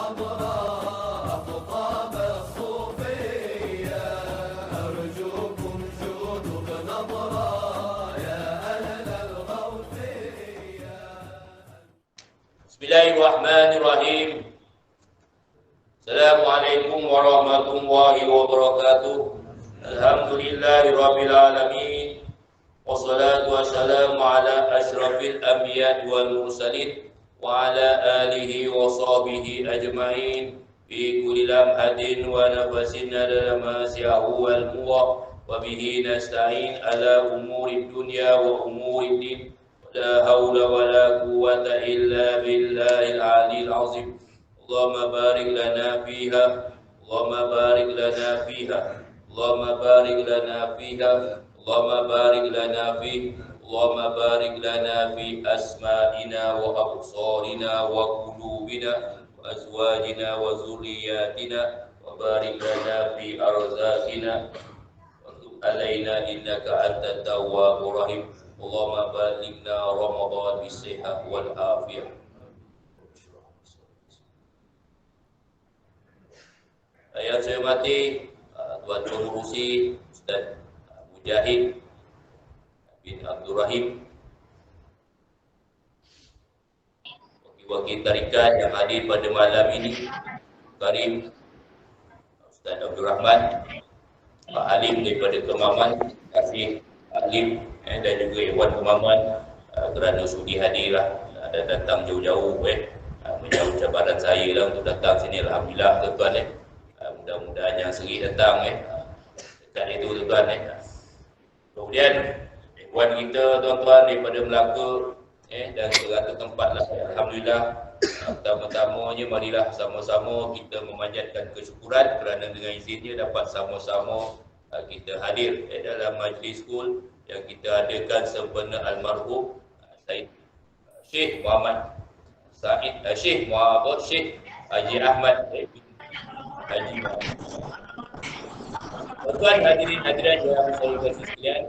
الحضراء أقطاب الصوفية أرجوكم جودوا بنظرة يا أهل الغوثية. بسم الله الرحمن الرحيم. Assalamualaikum warahmatullahi wabarakatuh. Alhamdulillahi rabbil alamin. Wassalatu wassalamu ala asyrafil anbiya wal mursalin wa ala alihi wa sahbihi ajma'in fi kulli lamhatin wa nafasin adada ma si'ahu wal muwa wa bihi nasta'in ala umuri dunya wa umuri din. La hawla wa la quwwata illa billahil aliyyil azim. Allahumma barik lana fiha, Allahumma barik lana fiha, Allahumma barik lana fiha, Allahumma barik lana fi, Allahumma barik lana fi asma'ina wa absarina wa qulubina wa azwajina wa zurriyatina wa barik lana fi arzaqina wa tub alaina innaka antat tawwabur rahim. Allahumma balighna Ramadan bisihhah wal afiyah. Yang saya hormati Tuan Pengurusi Ustaz Mujahid bin Abdul Rahim, wakil tarikat yang hadir pada malam ini, Karim Ustaz Abdul Rahman, Pak Alim daripada Kemaman, Kasih Alim dan juga Iwan Kemaman kerana sudi hadirlah dan datang jauh-jauh menjauh cabaran saya lah untuk datang sini. Alhamdulillah tuan-tuan mudah-mudahan yang seri datang dekat itu tuan-tuan. Kemudian Ikhwan kita tuan-tuan daripada Melaka dan serata tempat lah. Alhamdulillah, pertama-tamanya marilah sama-sama kita memanjatkan kesyukuran kerana dengan izinnya dapat sama-sama kita hadir dalam majlis skul yang kita adakan sempena almarhum Syekh Muhammad Said Syekh Muhammad Syekh Haji Ahmad Haji Muhammad. Tuan-tuan hadirin hadirat yang saya kasih sekalian,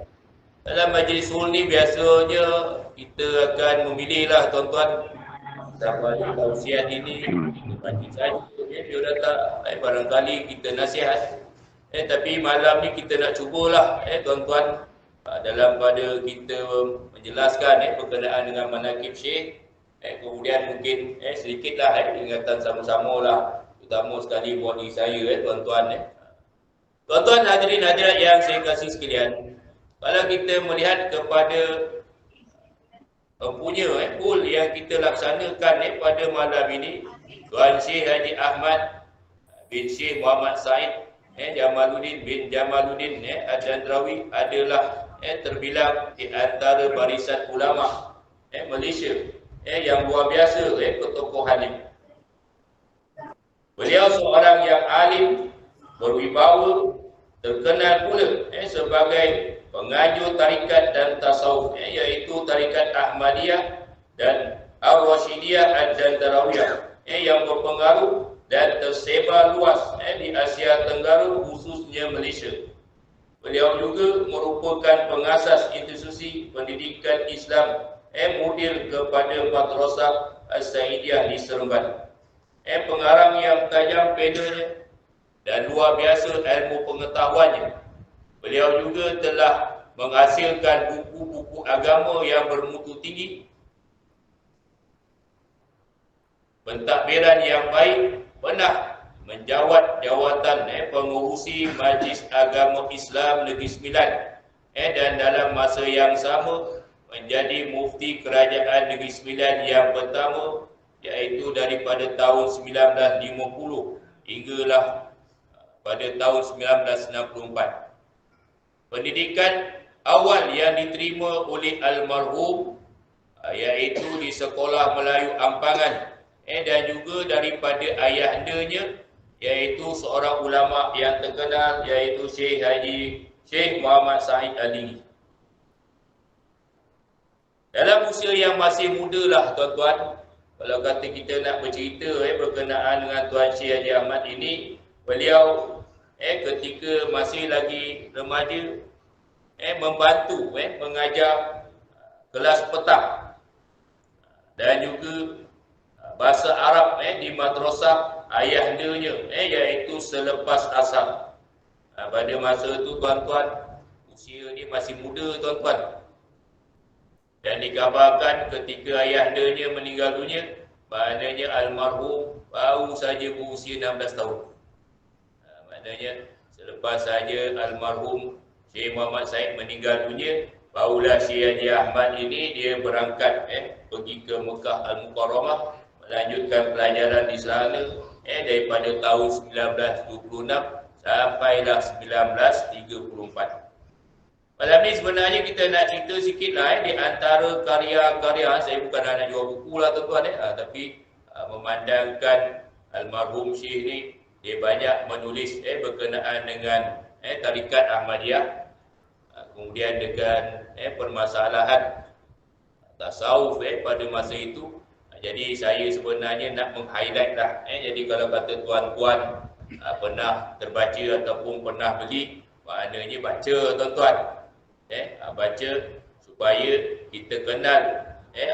dalam majlis skul ni biasanya kita akan memilihlah tuan-tuan sampai tausiah ini kita baca saja dia datang barangkali kita nasihat tapi malam ni kita nak cubalah tuan-tuan dalam pada kita menjelaskan berkenaan dengan manaqib Syekh, kemudian mungkin sedikitlah ingatan sama-sama lah, terutama sekali buat diri saya tuan-tuan. Tuan-tuan hadirin hadirat yang saya kasih sekalian, kalau kita melihat kepada empunya kul yang kita laksanakan pada malam ini, Tuan Syekh Haji Ahmad bin Syekh Muhammad Said Jamaluddin bin Jamaluddin Ad-Dandrawi adalah terbilang di antara barisan ulama Malaysia yang luar biasa ketokohan ini. Beliau seorang yang alim, berwibawa, terkenal pula sebagai penganjur tarikat dan tasawuf iaitu tarikat Ahmadiyah dan Ar-Rasyidiyah Ad-Dandarawiyah yang berpengaruh dan tersebar luas di Asia Tenggara khususnya Malaysia. Beliau juga merupakan pengasas institusi pendidikan Islam model kepada Madrasah As-Saidiyah di Seremban. Pengarang yang tajam pedanya dan luar biasa ilmu pengetahuannya. Beliau juga telah menghasilkan buku-buku agama yang bermutu tinggi, pentadbiran yang baik, pernah menjawat jawatan pengurusi Majlis Agama Islam Negeri Sembilan dan dalam masa yang sama menjadi mufti kerajaan Negeri Sembilan yang pertama, iaitu daripada tahun 1950 hinggalah pada tahun 1964. Pendidikan awal yang diterima oleh almarhum iaitu di Sekolah Melayu Ampangan dan juga daripada ayahandanya iaitu seorang ulama yang terkenal iaitu Syekh Muhammad Said Ali. Dalam usia yang masih muda lah tuan-tuan, kalau kata kita nak bercerita berkenaan dengan Tuan Syekh Haji Ahmad ini, beliau ketika masih lagi remaja membantu mengajar kelas petang dan juga bahasa Arab di madrasah ayahandanya, iaitu selepas asar. Pada masa itu tuan-tuan, usia dia masih muda tuan-tuan. Dan dikabarkan ketika ayahandanya meninggal dunia, maknanya almarhum baru saja berusia 16 tahun. Maknanya selepas saja almarhum Syekh Muhammad Said meninggal dunia, barulah Syekh Haji Ahmad ini dia berangkat pergi ke Mekah Al-Mukarramah, melanjutkan pelajaran di sana daripada tahun 1926 sampailah 1934. Malam ni sebenarnya kita nak cerita sikit lah di antara karya-karya, saya bukan nak jual buku lah tuan-tuan tapi memandangkan almarhum Syekh ni dia banyak menulis berkenaan dengan tarikat Ahmadiyah, kemudian dengan permasalahan tasawuf pada masa itu. Jadi saya sebenarnya nak meng-highlight lah. Jadi kalau kata tuan-tuan pernah terbaca ataupun pernah beli, maknanya baca tuan-tuan. Baca supaya kita kenal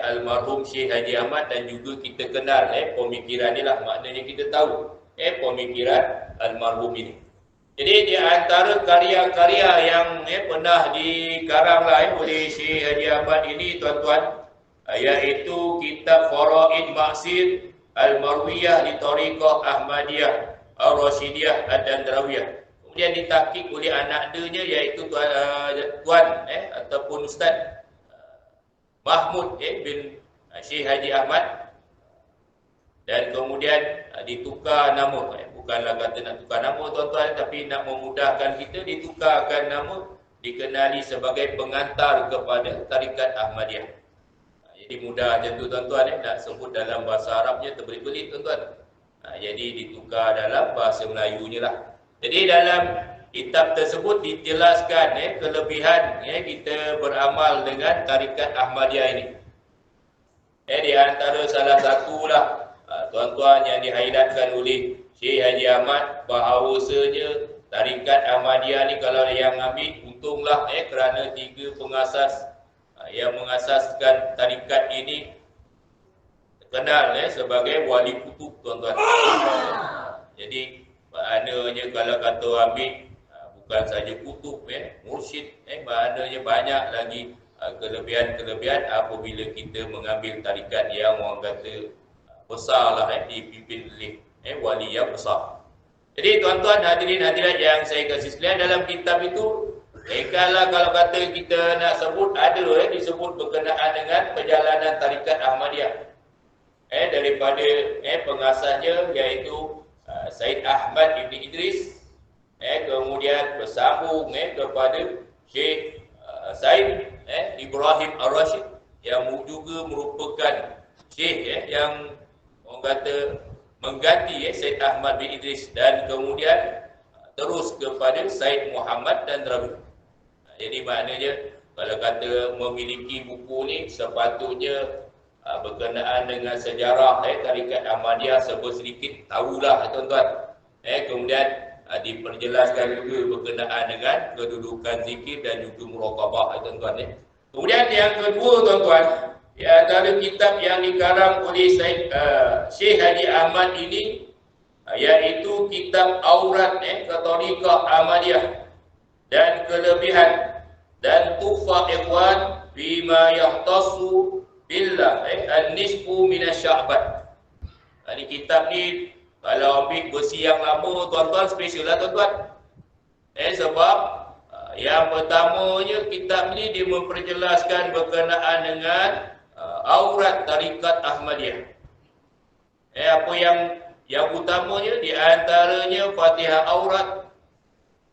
almarhum Syekh Haji Ahmad dan juga kita kenal pemikiran ni lah. Maknanya kita tahu pemikiran almarhum ini. Jadi di antara karya-karya yang pernah dikarang lah oleh Syekh Haji Ahmad ini tuan-tuan, iaitu kitab Faraid Maqsid Al-Marwiyah li Tariqah Ahmadiyah Ar-Rasyidiyah Ad-Dandrawiyah. Kemudian ditahqiq oleh anak dia iaitu tuan ataupun Ustaz Mahmud bin Syekh Haji Ahmad, dan kemudian ditukar nama. Bukanlah kata nak tukar nama tuan-tuan, tapi nak memudahkan kita, ditukarkan nama, dikenali sebagai pengantar kepada tarikat Ahmadiyah. Jadi mudah macam tu tuan-tuan, nak sebut dalam bahasa Arabnya terbelit-belit tuan-tuan. Jadi ditukar dalam bahasa Melayunya lah. Jadi dalam kitab tersebut dijelaskan kelebihan kita beramal dengan tarikat Ahmadiyah ini. Di antara salah satulah tuan-tuan yang di-highlightkan oleh Syekh Haji Ahmad, bahawasanya tarikat Ahmadiyah ni kalau yang ambil untunglah kerana 3 pengasas yang mengasaskan tarikat ini terkenal sebagai wali kutub tuan-tuan. Jadi maknanya kalau kata ambil bukan saja kutub mursyid, maknanya banyak lagi kelebihan-kelebihan apabila kita mengambil tarikat yang orang kata besarlah dipimpin oleh wali yang besar. Jadi tuan-tuan hadirin hadirat yang saya kasih sekalian, dalam kitab itu kalau kata kita nak sebut, ada disebut berkenaan dengan perjalanan tarikat Ahmadiyah daripada pengasasnya iaitu Said Ahmad Ibn Idris, kemudian bersambung kepada Syekh Said Ibrahim Ar-Rashid yang juga merupakan Syekh yang orang kata mengganti Said Ahmad bin Idris, dan kemudian terus kepada Said Muhammad dan Drawi. Jadi maknanya kalau kata memiliki buku ni sepatutnya berkenaan dengan sejarah tarikat Ahmadiyah sedikit tahulah tuan-tuan. Kemudian diperjelaskan juga berkenaan dengan kedudukan zikir dan juga muraqabah tuan-tuan. Kemudian yang kedua tuan-tuan, antara kitab yang dikarang oleh Syekh Haji Ahmad ini iaitu kitab Aurat Tariqah Ahmadiyah dan kelebihan dan Tuhfah Ikhwan bima yahtassu billah an-nisfu minasya'ban. Ini kitab ni kalau ambil versi yang lama tuan-tuan special lah tuan-tuan. Sebab yang pertamanya kitab ni dia memperjelaskan berkenaan dengan aurat tarikat Ahmadiyah. Apa yang utamanya di antaranya Fatihah aurat,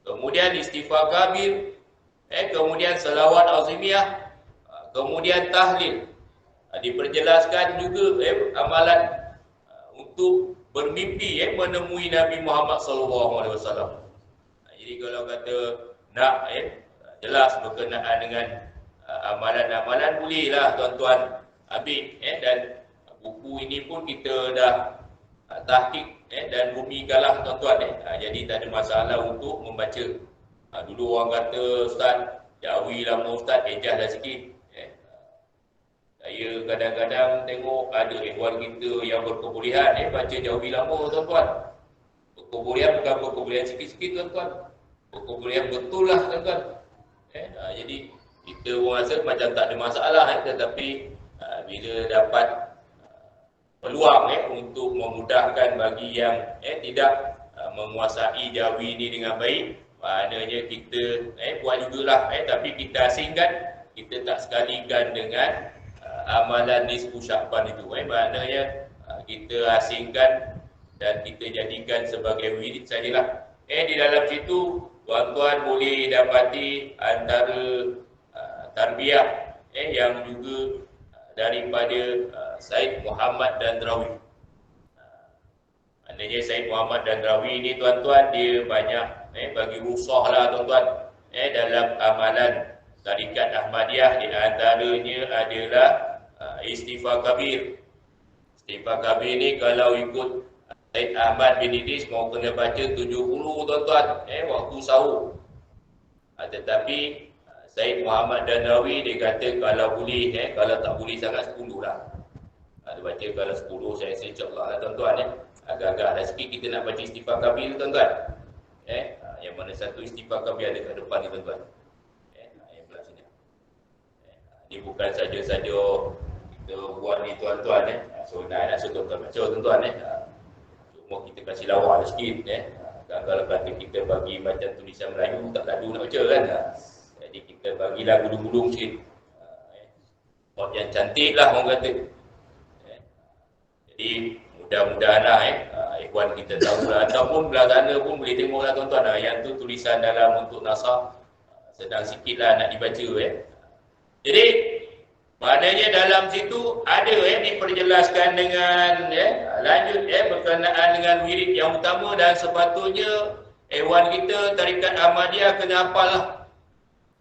kemudian istighfar kabir, kemudian selawat azimiyah, kemudian tahlil. Diperjelaskan juga amalan untuk bermimpi menemui Nabi Muhammad SAW. Jadi kalau kata nak jelas berkenaan dengan amalan-amalan, bolehlah tuan-tuan ambil dan buku ini pun kita dah tahqiq dan bumikanlah tuan-tuan. Jadi tak ada masalah untuk membaca. Dulu orang kata Ustaz, jauhi lama Ustaz, ejah dah sikit. Saya kadang-kadang tengok ada ikhwan kita yang berkebolehan baca jauhi lama tuan-tuan. Berkebolehan bukan berkebolehan sikit-sikit tuan-tuan. Berkebolehan betul lah tuan-tuan. Jadi kita orang rasa macam tak ada masalah tetapi bila dapat peluang untuk memudahkan bagi yang tidak menguasai jawi ini dengan baik, maknanya kita buat jugalah tapi kita asingkan, kita tak sekalikan dengan amalan nisfu Sya'ban itu. Maknanya kita asingkan dan kita jadikan sebagai wirid sajalah. Di dalam situ tuan-tuan boleh dapati antara tarbiyah yang juga daripada Said Muhammad Dandrawi. Maknanya Said Muhammad Dandrawi ini tuan-tuan, dia banyak bagi rusah lah tuan-tuan dalam amalan tarikat Ahmadiyah. Di antaranya adalah Istighfar Kabir. Istighfar Kabir ni kalau ikut Said Ahmad bin Idris mau kena baca 70 tuan-tuan waktu sahur. Tetapi Said Muhammad Dandrawi dia kata kalau boleh kalau tak boleh sangat 10 lah. Dia baca kalau 10 saya rasa insya-Allah lah tuan-tuan agak-agak dah sikit kita nak baca Istighfar Kabir tuan-tuan. Yang mana satu Istighfar Kabir ada kat depan ni tuan-tuan. Yang belah sini. Dia bukan saja-saja kita buat ni tuan-tuan so nak suka tuan-tuan baca tuan-tuan cuma kita kasih lawa sikit kalau kata kita bagi macam tulisan Melayu tak ladu nak baca kan. Jadi kita bagilah gulung-gulung sikit. Buat yang cantik lah orang kata. Jadi mudah-mudahan lah ikhwan kita tahu lah. Ataupun belah sana pun boleh tengok lah tuan-tuan yang tu tulisan dalam untuk nasah sedang sikit lah nak dibaca Jadi maknanya dalam situ ada diperjelaskan dengan lanjut berkenaan dengan wirid yang utama dan sepatutnya ikhwan kita tarikat Ahmadiyah kena hafal lah.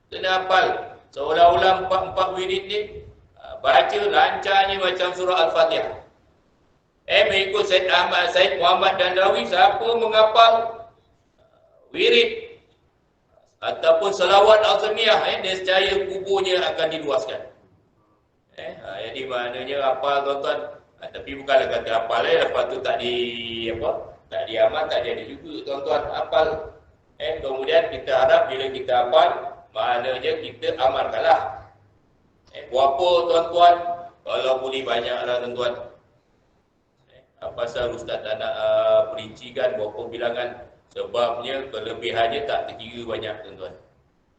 Kena hafal. Seolah-olah 4 wirid ni baca lancarnya macam surah Al-Fatihah. Mengikut Said Muhammad Dandrawi, siapa menghafal wirid ataupun salawat azmiyah nescaya kuburnya akan diluaskan. Jadi maknanya hafal tuan-tuan. Tapi bukanlah kata hafal lepas tu tak diamal, tak jadi juga tuan-tuan hafal. Kemudian kita harap bila kita hafal, maknanya kita amalkanlah. Berapa tuan-tuan? Kalau boleh banyaklah tuan-tuan. Pasal Ustaz tak nak perincikan berapa bilangan. Sebabnya kelebihannya tak terkira banyak tuan-tuan.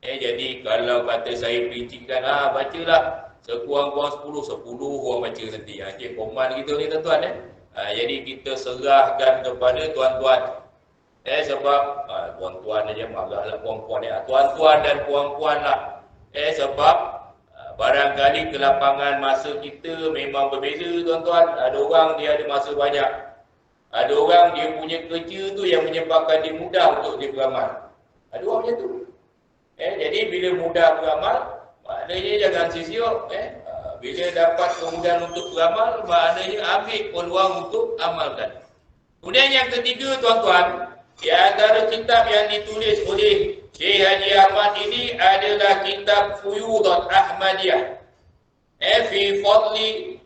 Jadi kalau kata saya perincikan, bacalah sekurang-kurang 10 orang baca nanti. Koman kita ni tuan-tuan. Jadi kita serahkan kepada tuan-tuan. Sebab tuan-tuan aja marahlah puan-puan tuan-tuan dan puan-puan lah. Sebab barangkali kelapangan masa kita memang berbeza tuan-tuan. Ada orang dia ada masa banyak. Ada orang dia punya kerja tu yang menyebabkan dia mudah untuk dia beramal. Ada orang macam tu. Jadi bila mudah beramal, maknanya jangan sia-sia. Bila dapat kemudahan untuk beramal, maknanya ambil peluang untuk amalkan. Kemudian yang ketiga tuan-tuan, di antara kitab yang ditulis oleh Syekh Haji Ahmad ini adalah kitab Fuyudat Ahmadiyah. Fi fadli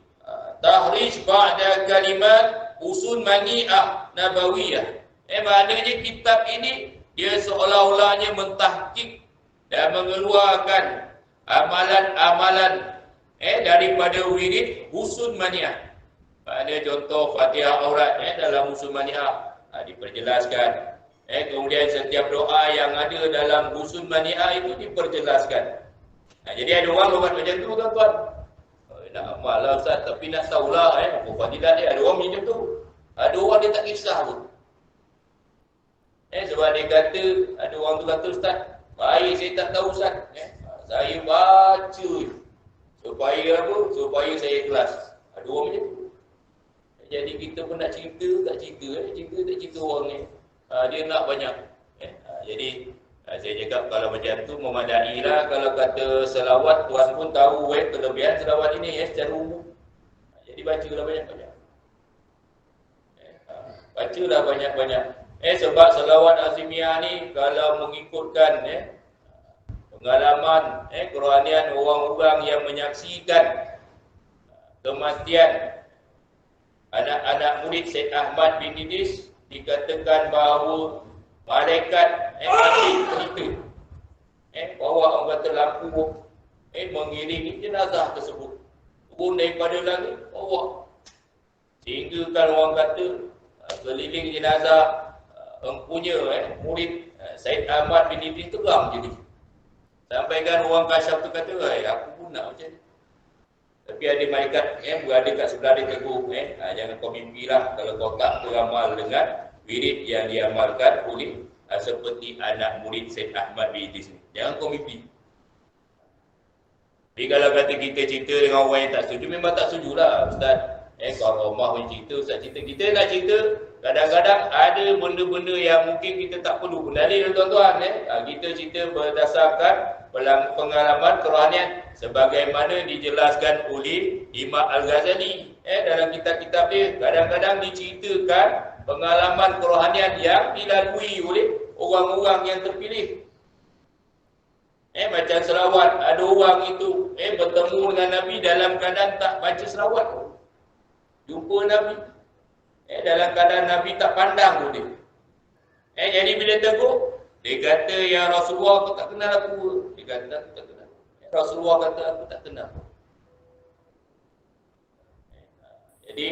tahrij ba'da kalimat usul mani'ah nabawiyah. Maknanya kitab ini dia seolah-olahnya mentahqiq dan mengeluarkan amalan-amalan daripada wirid usul mani'ah. Maknanya contoh Fatihah aurat dalam usul mani'ah diperjelaskan. Kemudian setiap doa yang ada dalam usul mani'ah itu diperjelaskan. Jadi ada orang buat macam tu tuan-tuan. Nak amal lah Ustaz, tapi nak tahulah apa fadilat dia. Ada orang macam tu. Ada orang dia tak kisah pun. Sebab dia kata, ada orang tu kata Ustaz, baik saya tak tahu Ustaz. Saya baca supaya apa? Supaya saya ikhlas. Ada orang macam tu. Jadi kita pun nak cerita, tak cerita. Cerita tak cerita orang ni. Dia nak banyak. Jadi saya cakap kalau macam tu memadailah. Kalau kata selawat, Tuhan pun tahu kelebihan selawat ini secara umum. Jadi bacalah banyak-banyak. Bacalah banyak-banyak. Sebab selawat azimiyah ni kalau mengikutkan pengalaman Quranian orang-orang yang menyaksikan kematian anak-anak murid Syed Ahmad bin Idris, dikatakan bahawa malaikat ambil cerita, bawa orang kata lampu, mengiringi jenazah tersebut turun daripada langit, bawa, sehingga kan orang kata keliling jenazah empunya murid Syed Ahmad bin Idris teram jadi. Sampaikan orang kasyaf tu kata, aku pun nak macam ni. Tapi ada malaikat berada kat sebelah dia tegur, jangan kau mimpilah kalau kau tak beramal dengan wirid yang diamalkan oleh seperti anak murid Syed Ahmad bin Idris ni. Jangan kau mimpi. Jadi kalau kata kita cerita dengan orang yang tak setuju, memang tak setujulah Ustaz. Kalau rumah pun cerita, Ustaz cerita. Kita nak cerita, kadang-kadang ada benda-benda yang mungkin kita tak perlu berdalil tuan-tuan. Kita cerita berdasarkan pengalaman kerohanian sebagaimana dijelaskan oleh Imam Al-Ghazali dalam kitab-kitab dia. Kadang-kadang diceritakan pengalaman kerohanian yang dilalui oleh orang-orang yang terpilih. Macam selawat, ada orang itu bertemu dengan Nabi dalam keadaan tak baca selawat. Jumpa Nabi dalam keadaan Nabi tak pandang pun dia. Jadi bila tegur, dia kata, ya Rasulullah, aku tak kenal aku. Dia kata, aku tak kenal. Rasulullah kata, aku tak kenal. Jadi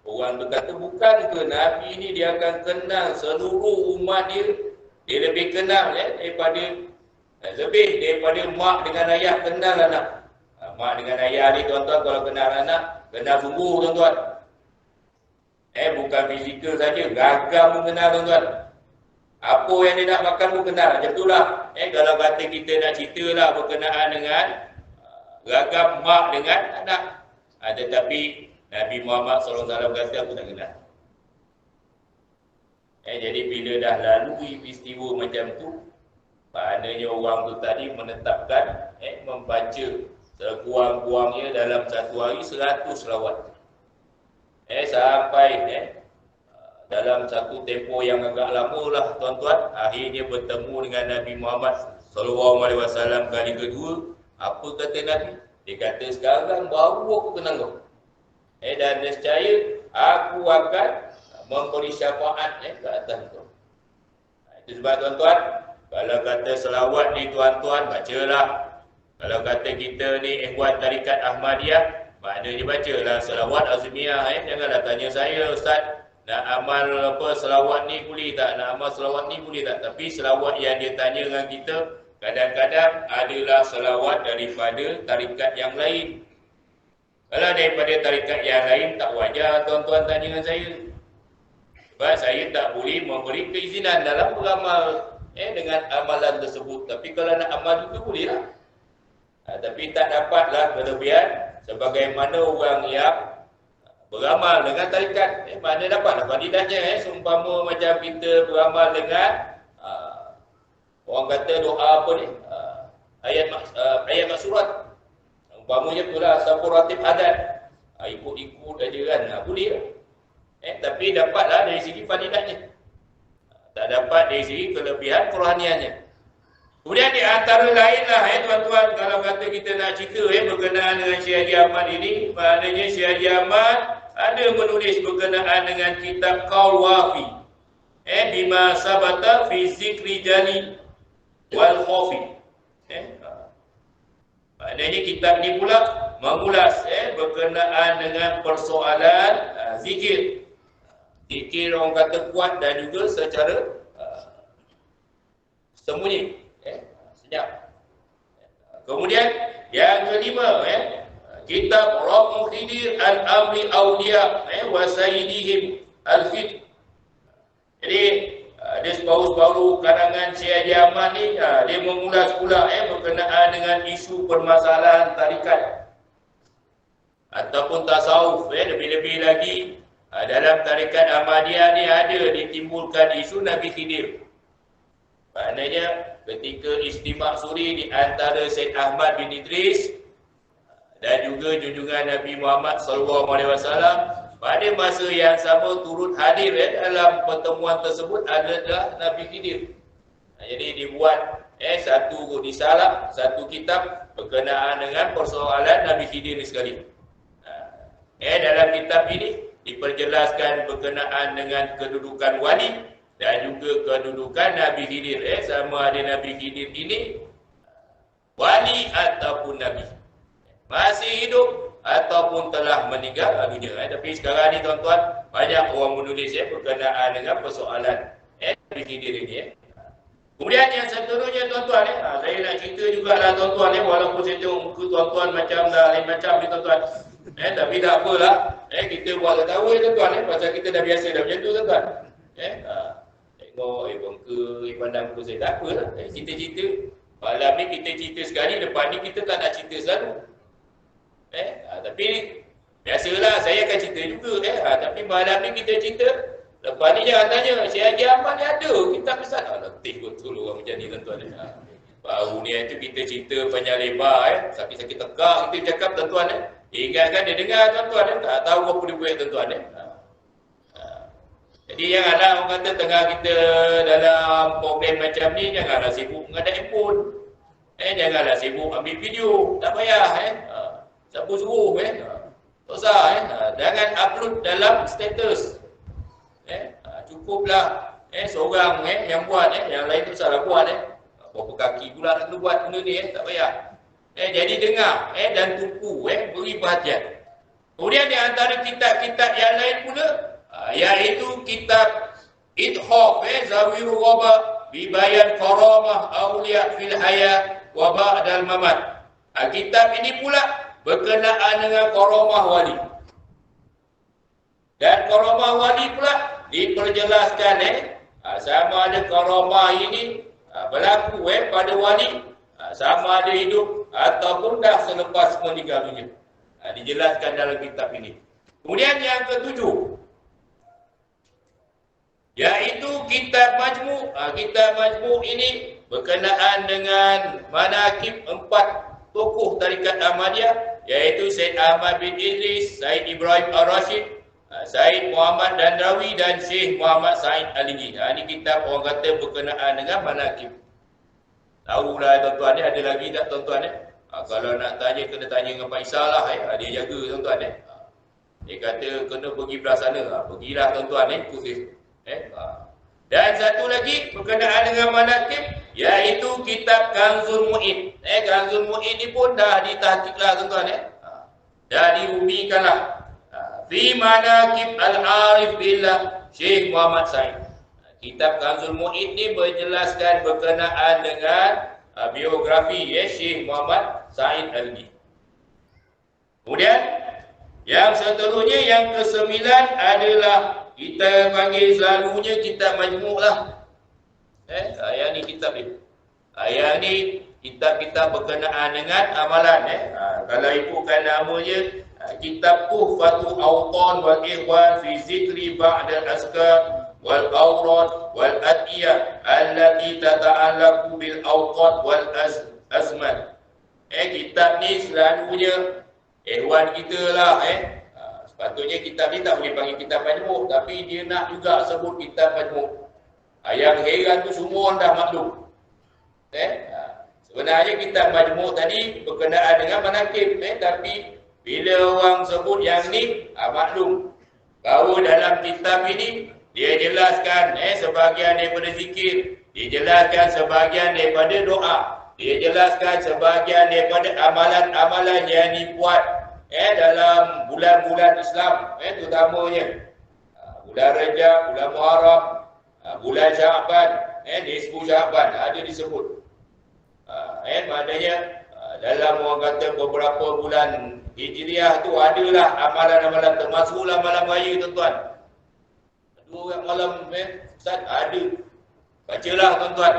orang berkata, bukan ke Nabi ini dia akan kenal seluruh umat dia. Dia lebih kenal daripada mak dengan ayah kenal anak. Mak dengan ayah ni tuan-tuan kalau kenal anak, kenal sungguh tuan-tuan. Bukan fizikal saja, gagam pun kenal tuan-tuan. Apa yang dia nak makan pun kenal. Macam itulah. Kalau kata kita nak ceritalah berkenaan dengan gagam mak dengan anak. Tetapi Nabi Muhammad SAW kata aku tak kenal. Jadi bila dah lalui peristiwa macam tu, maknanya orang tu tadi menetapkan membaca sekurang-kurangnya dalam satu hari 100 selawat. Sampai dalam satu tempoh yang agak lama lah tuan-tuan, akhirnya bertemu dengan Nabi Muhammad SAW kali kedua. Apa kata Nabi? Dia kata, sekarang baru aku kenal kau. Dan nescaya aku akan memberi syafaat ke atas kau. Itu sebab tuan-tuan, kalau kata selawat ni tuan-tuan, bacalah. Kalau kata kita ni ikhwan tarikat Ahmadiyah, maknanya bacalah selawat azmiyah. Janganlah tanya saya, Ustaz, nak amal selawat ni boleh tak? Nak amal selawat ni boleh tak? Tapi selawat yang dia tanya dengan kita, kadang-kadang adalah selawat daripada tarikat yang lain. Kalau daripada tarikat yang lain, tak wajar tuan-tuan tanya dengan saya. Sebab saya tak boleh memberi keizinan dalam beramal dengan amalan tersebut. Tapi kalau nak amal juga boleh lah. Tapi tak dapatlah kelebihan sebagaimana orang yang beramal dengan tarikat. Mana dapatlah fadilahnya. Seumpama macam kita beramal dengan orang kata doa apa ni, ayat maksurat. Umpamanya itulah sampur ratib adat. Ikut-ikut aja kan, boleh lah. Tapi dapatlah dari segi fadilahnya. Tak dapat dari segi kelebihan kerohaniannya. Kemudian di antara lainlah tuan-tuan, kalau kata kita nak cerita berkenaan dengan Syekh Haji Ahmad ini, maknanya Syekh Haji Ahmad ada menulis berkenaan dengan kitab Qaul Wafi. Bima sabata fi zikri jali wal khafi. Maknanya kitab ni pula mengulas berkenaan dengan persoalan zikir. Zikir orang kata kuat dan juga secara sembunyi. Senyap. Kemudian yang kelima, kitab Rabb Khidir Al-Amri Awliya wa Sayyidihim Al-Fid. Jadi dia separuh-separuh karangan Syekh Haji Ahmad ni, dia mengulas pula berkenaan dengan isu permasalahan tarikat ataupun tasawuf. Lebih-lebih lagi dalam tarikat Ahmadiyah ni ada ditimbulkan isu Nabi Khidir. Maknanya ketika istimak suri di antara Syed Ahmad bin Idris dan juga junjungan Nabi Muhammad SAW, pada masa yang sama turut hadir dalam pertemuan tersebut adalah Nabi Khidir. Jadi dibuat satu risalah, satu kitab berkenaan dengan persoalan Nabi Khidir ni sekali. Dalam kitab ini diperjelaskan berkenaan dengan kedudukan wali dan juga kedudukan Nabi Khidir. Sama ada Nabi Khidir ini wali ataupun nabi, masih hidup ataupun telah meninggal dunia. Tapi sekarang ni tuan-tuan, banyak orang menulis berkenaan dengan persoalan Nabi Khidir ini. Kemudian yang seterusnya tuan-tuan, saya nak cerita jugalah tuan-tuan, walaupun saya tengok muka tuan-tuan macam dah lain macam ni tuan-tuan. Tapi tak apalah, kita buat ketawa tuan-tuan, pasal kita dah biasa dah macam tu tuan-tuan. Tengok, bongka, pandang muka saya, tak apalah, cerita-cerita. Malam ni kita cerita sekali, depan ni kita tak nak cerita selalu. Tapi biasalah saya akan cerita juga. Tapi malam ni kita cerita, lepas ni jangan tanya, Syekh Haji Ahmad ni ada, kita pesan. Letih betul orang macam ni tuan-tuan. Baru ni itu kita cerita panjang lebar, sakit-sakit tekak, kita cakap tuan-tuan. Ingatkan dia dengar tuan-tuan, tak tahu apa dia buat tuan-tuan. Jadi janganlah orang kata tengah kita dalam program macam ni, janganlah sibuk mengadap handphone. Janganlah sibuk ambil video, tak payah. Siapa suruh, tak usah. Jangan upload dalam status. Cukuplah seorang yang buat, yang lain tu salah buat. Berapa kaki pula nak kena buat benda ni, tak payah. Jadi dengar dan tumpu, beri perhatian. Kemudian di antara kitab-kitab yang lain pula, iaitu kitab Ithaf Zawirul Ghaba Bibayan Karamah Awliya fil Hayat wa Ba'dal Mamat. Kitab ini pula berkenaan dengan karamah wali. Dan karamah wali pula diperjelaskan sama ada karamah ini berlaku pada wali, sama ada hidup ataupun dah selepas meninggal dunia. Dijelaskan dalam kitab ini. Kemudian yang ketujuh, yaitu kitab Majmu'. Kitab Majmu' ini berkenaan dengan manaqib 4 tokoh tarikat Ahmadiyah, yaitu Syed Ahmad bin Idris, Syed Ibrahim Ar-Rashid, Syed Muhammad Dandrawi dan Syekh Muhammad Said Aligi. Ini kitab orang kata berkenaan dengan manaqib. Tahulah tuan-tuan, ada lagi tak tuan-tuan? Kalau nak tanya, kena tanya dengan Pak Isa lah. Dia jaga tuan-tuan. Dia kata kena pergi belah sana. Pergilah tuan-tuan, ikut dia. Dan satu lagi berkenaan dengan manaqib, iaitu kitab Kanzul Mu'id. Kanzul Mu'id ni pun dah ditahqiqlah tuan-tuan. Dah dirumikanlah. Fi manaqib al-arif billah Syekh Muhammad Said. Kitab Kanzul Mu'id ni berjelaskan berkenaan dengan biografi Syekh Muhammad Said Aligi. Kemudian yang seterusnya, yang ke-9 adalah kita panggil selalunya kitab Majmu' lah. Yang ni kitab ni. Yang ni kitab-kitab berkenaan dengan amalan. Kalau ikutkan namanya, kitab Tuhfatul Awtan wal Ikhwan fi Zikri Ba'dal Azkar wal Awrad wal Adiyah allati tata'allaqu bil awqat wal azman. Kitab ni selalunya Ikhwan kita lah. Sepatutnya kitab ni tak boleh panggil kitab Majmu', tapi dia nak juga sebut kitab Majmu'. Yang heran tu semua orang dah maklum. Sebenarnya kitab Majmu' tadi berkenaan dengan manaqib, tapi bila orang sebut yang ni, maklum bahawa dalam kitab ini dia jelaskan sebahagian daripada zikir, dia jelaskan sebahagian daripada doa, dia jelaskan sebahagian daripada amalan-amalan yang dibuat dalam bulan-bulan Islam, terutamanya bulan Rajab, bulan Muharram, bulan Syaban, nisfu Syaban ada disebut. Maknanya dalam orang kata beberapa bulan Hijriah tu adalah amalan-amalan, termasuklah malam raya tuan-tuan. Dua malam Ustaz ada. Bacalah tuan-tuan.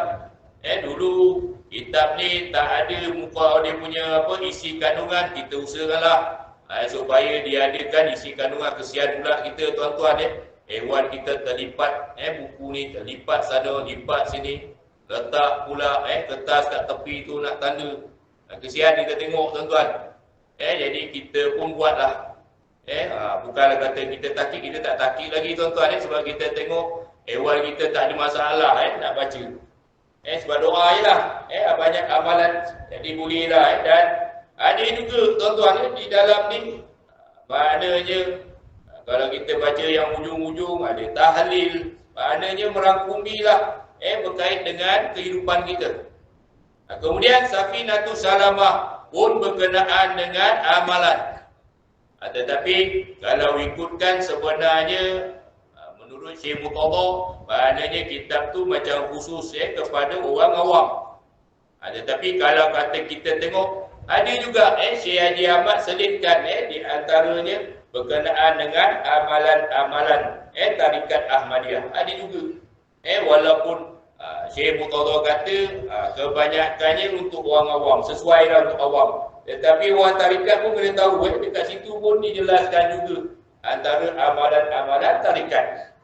Dulu kitab ni tak ada muka dia punya isi kandungan, kita usahakanlah supaya diadakan isi kandungan. Kesian pula kita tuan-tuan. Hewan kita terlipat, buku ni terlipat sana, lipat sini, letak pula kertas kat tepi tu nak tanda. Kesian kita tengok tuan-tuan. Jadi kita pun buatlah. Bukanlah kata kita takik, kita tak takik lagi tuan-tuan. Sebab kita tengok hewan kita tak ada masalah nak baca. Sebab doa je lah. Banyak amalan jadi boleh lah. Dan ada juga tuan-tuan di dalam ni Maknanya kalau kita baca yang ujung-ujung ada tahlil, maknanya merangkumilah berkait dengan kehidupan kita. Kemudian Safinatus Salamah pun berkenaan dengan amalan. Tetapi kalau ikutkan sebenarnya menurut Syekh Murtada, maknanya kitab tu macam khusus kepada orang awam. Tetapi kalau kata kita tengok, ada juga Syekh Haji Ahmad selitkan di antaranya berkenaan dengan amalan-amalan tarikat Ahmadiyah. Ada juga. Walaupun Syekh Murtada kata kebanyakannya untuk orang awam, sesuailah untuk awam. Tetapi orang tarikat pun kena tahu dekat situ pun dijelaskan juga antara amalan-amalan tarikat.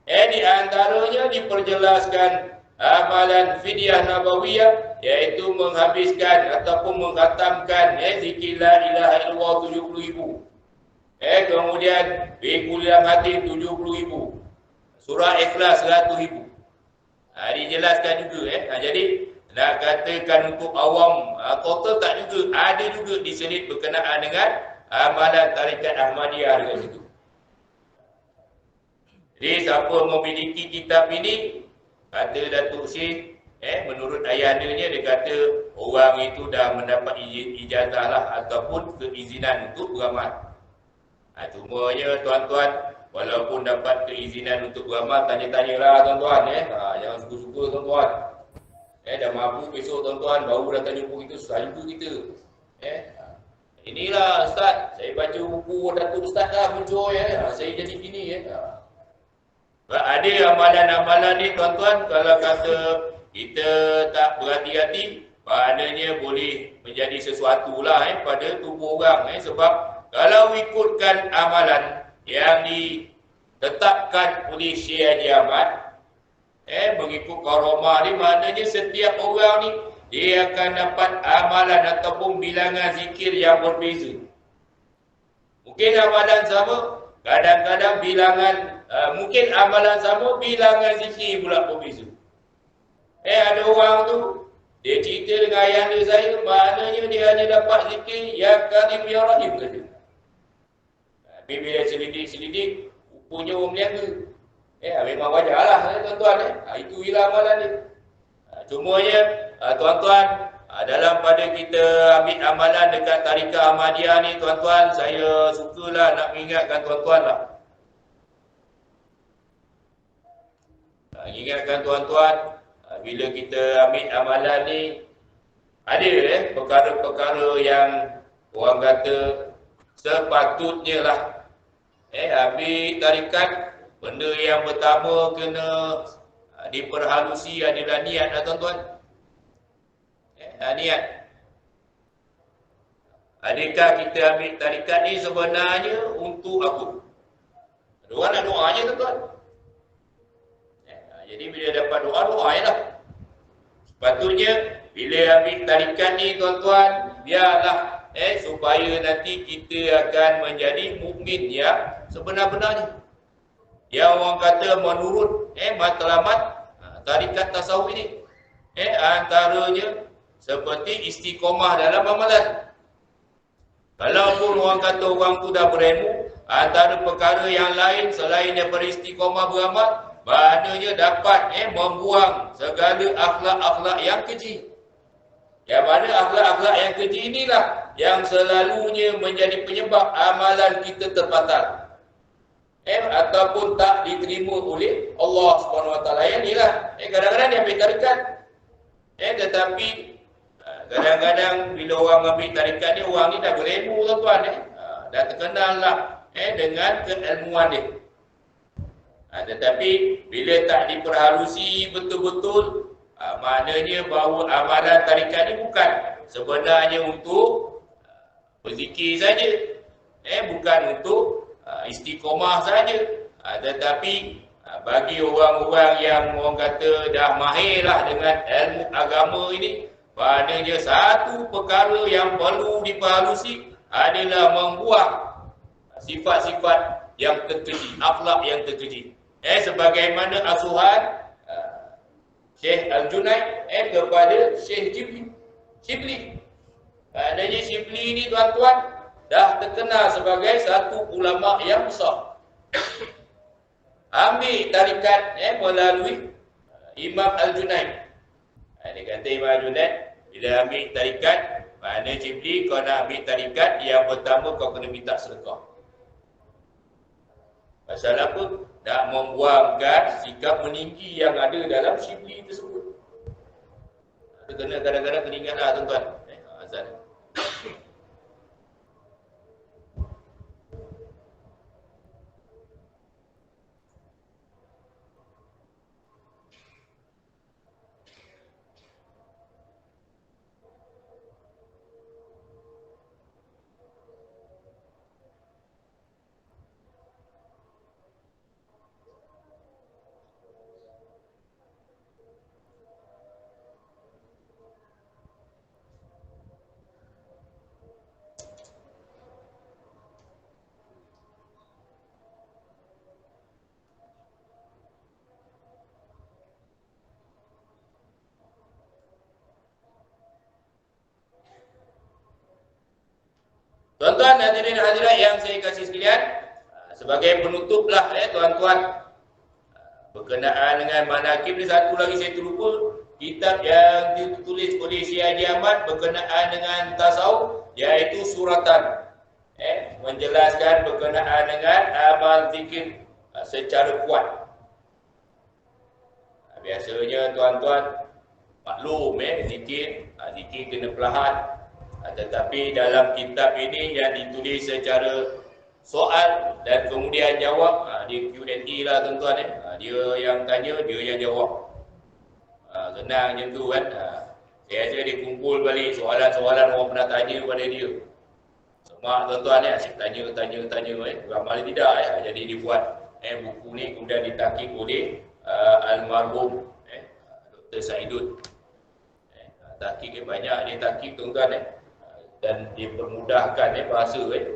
Di antaranya diperjelaskan amalan fidyah nabawiyah, iaitu menghabiskan ataupun mengkhatamkan zikir la ilaha illallah 70,000. Kemudian bikuliah hati 70,000. Surah Ikhlas 100,000. Dijelaskan juga. Jadi nak katakan untuk awam total tak juga. Ada juga diselit berkenaan dengan amalan tarikat Ahmadiyah dengan itu. Jadi siapa memiliki kitab ini, kata Datuk Syekh, menurut ayahnya dia kata orang itu dah mendapat ijazah lah ataupun keizinan untuk beramal. Cumanya tuan-tuan, walaupun dapat keizinan untuk beramal, tanya-tanyalah tuan-tuan. Jangan suka-suka tuan-tuan. Dah mabuk besok tuan-tuan, baru datang jumpa kita, susah jumpa kita. Inilah Ustaz, saya baca buku Datuk Ustaz dah muncul saya jadi gini Ada amalan-amalan ni tuan-tuan, kalau kata kita tak berhati-hati, maknanya boleh menjadi sesuatu lah pada tubuh orang. Sebab kalau ikutkan amalan yang ditetapkan oleh Syekh Haji Ahmad, mengikut karomah ni, maknanya setiap orang ni dia akan dapat amalan ataupun bilangan zikir yang berbeza. Mungkin amalan sama, kadang-kadang bilangan mungkin amalan sama, bilangan zikir pula berbeza. Ada orang tu dia cerita dengan ayah dia saya, maknanya dia hanya dapat zikir ya Karim ya Rahim saja. Tapi bila selidik-selidik, punya orang meniaga. Memang wajarlah tuan-tuan. Itu ialah amalan dia. Cumanya tuan-tuan, dalam pada kita ambil amalan dekat tarikat Ahmadiyah ni tuan-tuan, saya sukalah nak mengingatkan tuan-tuan lah. Ingatkan tuan-tuan, bila kita ambil amalan ni, ada perkara-perkara yang orang kata sepatutnya lah. Ambil tarikat, benda yang pertama kena diperhalusi adalah niat lah tuan-tuan. Niat. Adakah kita ambil tarikat ni sebenarnya untuk apa? Ada orang nak doa je tuan-tuan. Jadi bila dapat doa, doa je lah. Sepatutnya bila ambil tarikat ni tuan-tuan, biarlah supaya nanti kita akan menjadi mukmin yang sebenar-benarnya. Yang orang kata menurut matlamat tarikat tasawuf ini, antaranya seperti istiqomah dalam amalan. Kalaupun orang kata orang tu dah berilmu, antara perkara yang lain selain daripada istiqomah beramal, maknanya dapat membuang segala akhlak-akhlak yang keji. Yang mana akhlak-akhlak yang keji inilah yang selalunya menjadi penyebab amalan kita terbatal. Ataupun tak diterima oleh Allah SWT. Inilah kadang-kadang dia ambil tarikat. Tetapi kadang-kadang bila orang ambil tarikat ni, orang ni dah berilmu tuan-tuan. Dah terkenal lah dengan keilmuan dia. Tetapi bila tak diperhalusi betul-betul, maknanya bahawa amalan tarikat ni bukan sebenarnya untuk berzikir saja. Bukan untuk istiqomah saja, tetapi bagi orang-orang yang orang kata dah mahir lah dengan ilmu agama ini, maknanya satu perkara yang perlu diperhalusi adalah membuang sifat-sifat yang terkeji, akhlak yang terkeji. Sebagaimana asuhan Syekh Al-Junaid kepada Syekh Shibli. Maknanya Shibli ni tuan-tuan, dah terkenal sebagai satu ulama yang besar. Ambil tarikat melalui Imam Al-Junaid. Dia kata Imam Al-Junaid, bila ambil tarikat, mana Cipli kau nak ambil tarikat, yang pertama kau kena minta sedekah. Pasal apa? Nak membuangkan sikap meninggi yang ada dalam Cipli tersebut. Kena kadang-kadang kena ingatlah tuan-tuan. Azan. Tuan-tuan dan hadirin yang saya kasih sekalian, sebagai penutuplah tuan-tuan, berkenaan dengan manaqib ni, satu lagi saya terlupa, kitab yang ditulis oleh Syekh Haji Ahmad berkenaan dengan tasawuf, iaitu suratan, menjelaskan berkenaan dengan amal zikir secara kuat. Biasanya tuan-tuan maklum zikir kena perlahan. Tetapi dalam kitab ini yang ditulis secara soal dan kemudian jawab, dia Q&A lah tuan-tuan. Dia yang tanya, dia yang jawab. Senang macam tu kan. Saya rasa dia kumpul balik soalan-soalan orang pernah tanya kepada dia. Semua tuan-tuan asyik tanya. Ramal tidak jadi dibuat buku ni, kemudian ditakik oleh almarhum Dr. Saidun. Takik banyak dia takik tuan-tuan dan dipermudahkan bahasa oleh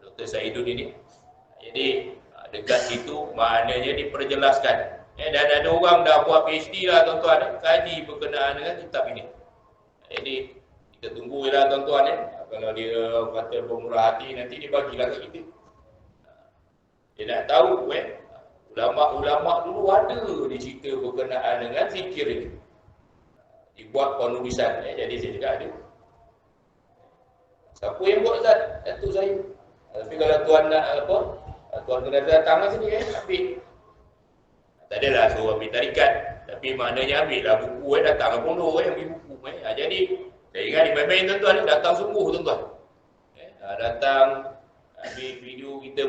Dr. Saidun ini. Jadi dekat situ maknanya diperjelaskan. Dan ada orang dah buat PhD lah tuan-tuan, kaji berkenaan dengan kitab ini. Jadi kita tunggulah tuan-tuan kalau dia kata bermurah hati, nanti dia bagilah kat kita. Dia nak tahu ulama-ulama dulu ada dicerita berkenaan dengan zikir ini. Dibuat penulisan, jadi saya cakap ada. Siapa yang buat Ustaz? Datuk saya. Tapi kalau tuan nak tuan kena datang lah sini ambil. Tak adalah suruh ambil tarikat, tapi maknanya ambil lah buku datang lah pondok ambil buku. Jadi saya ingat di main-main tuan-tuan datang sungguh tuan-tuan. Datang ambil video kita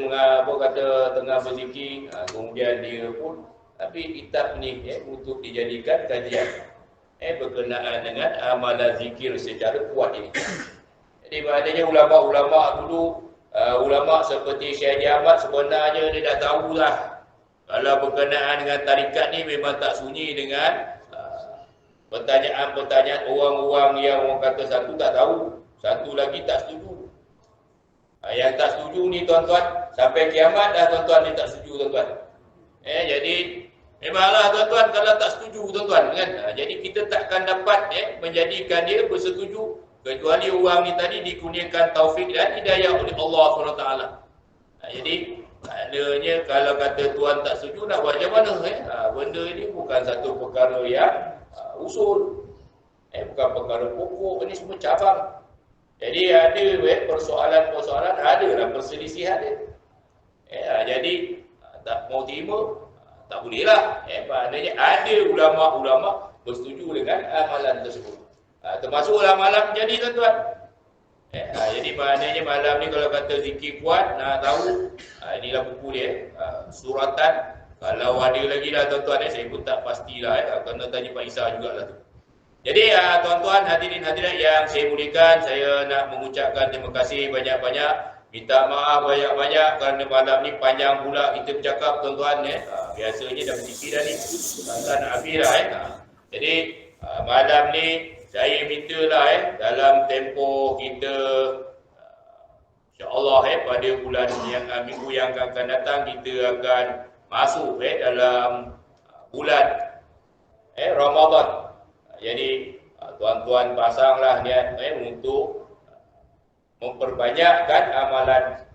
tengah berzikir, kemudian dia pun tapi kitab ni untuk dijadikan kajian berkenaan dengan amalan zikir secara kuat ini. Jadi maknanya ulama-ulama dulu, ulama seperti Syekh Haji Ahmad sebenarnya dia dah tahulah kalau berkenaan dengan tarikat ni memang tak sunyi dengan pertanyaan-pertanyaan orang-orang yang orang kata satu tak tahu, satu lagi tak setuju. Yang tak setuju ni tuan-tuan, sampai kiamat dah tuan-tuan ni tak setuju tuan-tuan. Jadi memanglah tuan-tuan kalau tak setuju tuan-tuan kan. Jadi kita takkan dapat menjadikan dia bersetuju kecuali orang ni tadi dikurniakan taufik dan hidayah oleh Allah SWT. Jadi maknanya kalau kata tuan tak setuju nak buat macam mana? Benda ni bukan satu perkara yang usul, bukan perkara pokok, ini semua cabang. Jadi ada persoalan-persoalan, ada lah perselisihan dia. Jadi tak mau terima, tak boleh lah. Maknanya ada ulama-ulama bersetuju dengan amalan tersebut. Termasuklah malam jadi tuan-tuan. Jadi maknanya malam ni kalau kata zikir kuat, nak tahu, inilah buku dia, suratan. Kalau ada lagi lah tuan-tuan, saya pun tak pastilah, kena tanya Pak Isa jugalah tu. Jadi tuan-tuan hadirin-hadirat yang saya muliakan, saya nak mengucapkan terima kasih banyak-banyak. Minta maaf banyak-banyak kerana malam ni panjang pula kita bercakap tuan-tuan. Biasanya dah berzikir dah ni, tak nak habis lah. Jadi malam ni saya mintalah dalam tempoh kita insya-Allah pada bulan yang minggu yang akan datang kita akan masuk dalam bulan Ramadan. Jadi tuan-tuan pasanglah niat untuk memperbanyakkan amalan,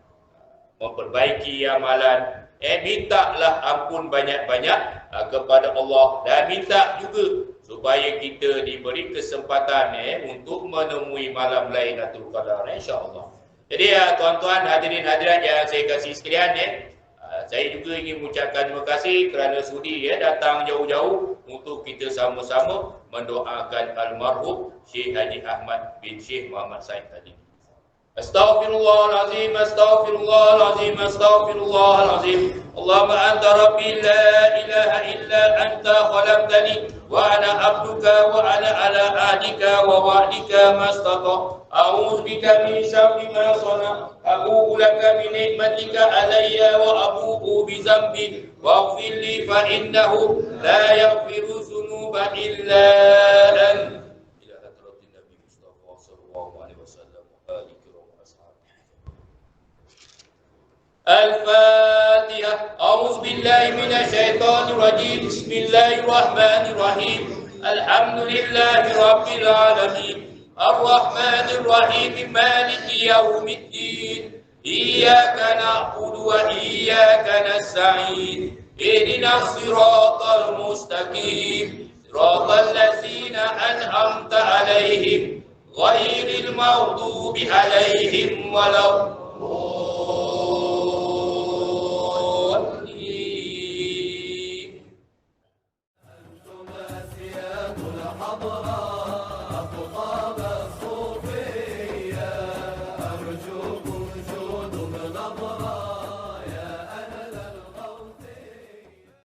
memperbaiki amalan. Mintalah ampun banyak-banyak kepada Allah, dan minta juga supaya kita diberi kesempatan untuk menemui malam Lailatul Qadar, insya-Allah. Jadi tuan-tuan, hadirin hadirat yang saya kasih sekalian, saya juga ingin mengucapkan terima kasih kerana sudi datang jauh-jauh untuk kita sama-sama mendoakan almarhum Syekh Haji Ahmad bin Syekh Muhammad Said tadi. Astaghfirullahalazim, astaghfirullahalazim, astaghfirullahalazim. Allahumma anta rabbi la ilaha illa anta khalaqtani wa ana abduka wa ana ala ahdika wa wa'dika mastata. A'udzu bika min syarri ma sana. Abu'u laka bi ni'matika alayya wa abu'u bi dhanbi waghfir li fa innahu la yaghfiru dhunuba illa anta. الفاتحة. أعوذ بالله من الشيطان الرجيم. بسم الله الرحمن الرحيم. الحمد لله رب العالمين الرحمن الرحيم مالك يوم الدين إياك نعبد وإياك نستعين اهدنا الصراط المستقيم صراط الذين أنعمت عليهم غير المغضوب عليهم ولا الضالين. أنتم أسياد الحضرة